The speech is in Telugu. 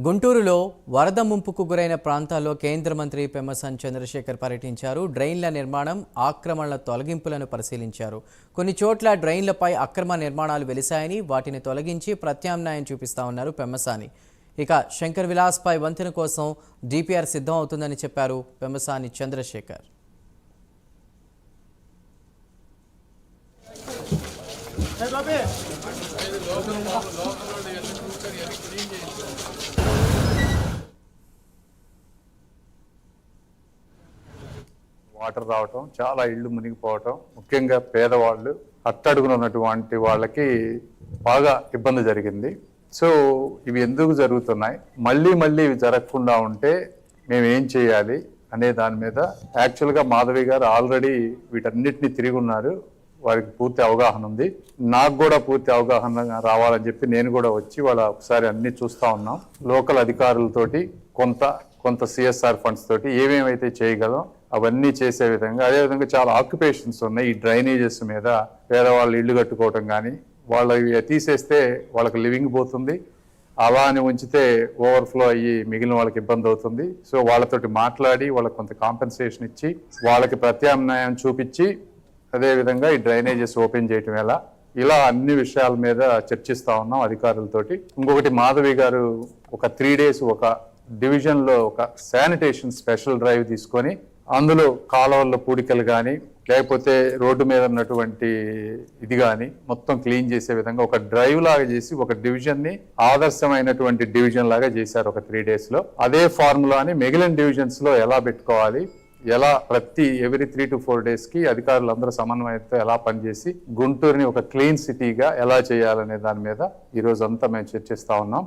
గుంటూరులో వరద ముంపుకు గురైన ప్రాంతాల్లో కేంద్ర మంత్రి పెమ్మసాని చంద్రశేఖర్ పర్యటించారు. డ్రైన్ల నిర్మాణం, ఆక్రమణల తొలగింపులను పరిశీలించారు. కొన్ని చోట్ల డ్రైన్లపై అక్రమ నిర్మాణాలు వెలిశాయని వాటిని తొలగించి ప్రత్యామ్నాయం చూపిస్తామన్నారు పెమ్మసాని. ఇక శంకర్ విలాస్పై వంతెన కోసం డిపిఆర్ సిద్ధం అవుతుందని చెప్పారు పెమ్మసాని చంద్రశేఖర్. వాటర్ రావటం, చాలా ఇళ్ళు మునిగిపోవటం, ముఖ్యంగా పేదవాళ్ళు, అట్టడుగున ఉన్నటువంటి వాళ్ళకి బాగా ఇబ్బంది జరిగింది. సో ఇవి ఎందుకు జరుగుతున్నాయి, మళ్ళీ ఇవి జరగకుండా ఉంటే మేము ఏం చేయాలి అనే దాని మీద యాక్చువల్గా మాధవి గారు ఆల్రెడీ వీటన్నిటిని తిరిగి ఉన్నారు. వారికి పూర్తి అవగాహన ఉంది. నాకు కూడా పూర్తి అవగాహన రావాలని చెప్పి నేను కూడా వచ్చి వాళ్ళ ఒకసారి అన్ని చూస్తూ ఉన్నాం. లోకల్ అధికారులతోటి కొంత సిఎస్ఆర్ ఫండ్స్ తోటి ఏమేమైతే చేయగలం అవన్నీ చేసే విధంగా, అదేవిధంగా చాలా ఆక్యుపేషన్స్ ఉన్నాయి ఈ డ్రైనేజెస్ మీద. పేదవాళ్ళు ఇళ్ళు కట్టుకోవటం కానీ, వాళ్ళవి తీసేస్తే వాళ్ళకి లివింగ్ పోతుంది, అలా అని ఉంచితే ఓవర్ఫ్లో అయ్యి మిగిలిన వాళ్ళకి ఇబ్బంది అవుతుంది. సో వాళ్ళతోటి మాట్లాడి వాళ్ళకి కొంత కాంపెన్సేషన్ ఇచ్చి వాళ్ళకి ప్రత్యామ్నాయం చూపించి, అదేవిధంగా ఈ డ్రైనేజెస్ ఓపెన్ చేయటం ఎలా, ఇలా అన్ని విషయాల మీద చర్చిస్తూ ఉన్నాం అధికారులతోటి. ఇంకొకటి, మాధవి గారు ఒక 3 days ఒక డివిజన్లో ఒక శానిటేషన్ స్పెషల్ డ్రైవ్ తీసుకొని అందులో కాలువల్లో పూడికలు కానీ, లేకపోతే రోడ్డు మీద ఉన్నటువంటి ఇది కానీ మొత్తం క్లీన్ చేసే విధంగా ఒక డ్రైవ్ లాగా చేసి ఒక డివిజన్ని ఆదర్శమైనటువంటి డివిజన్ లాగా చేశారు ఒక 3 days లో. అదే ఫార్ములాని మిగిలిన డివిజన్స్ లో ఎలా పెట్టుకోవాలి, ఎలా ఎవ్రీ 3 to 4 days కి అధికారులందరూ సమన్వయంతో ఎలా పనిచేసి గుంటూరుని ఒక క్లీన్ సిటీగా ఎలా చేయాలనే దాని మీద ఈ రోజు అంతా మేము చర్చిస్తా ఉన్నాం.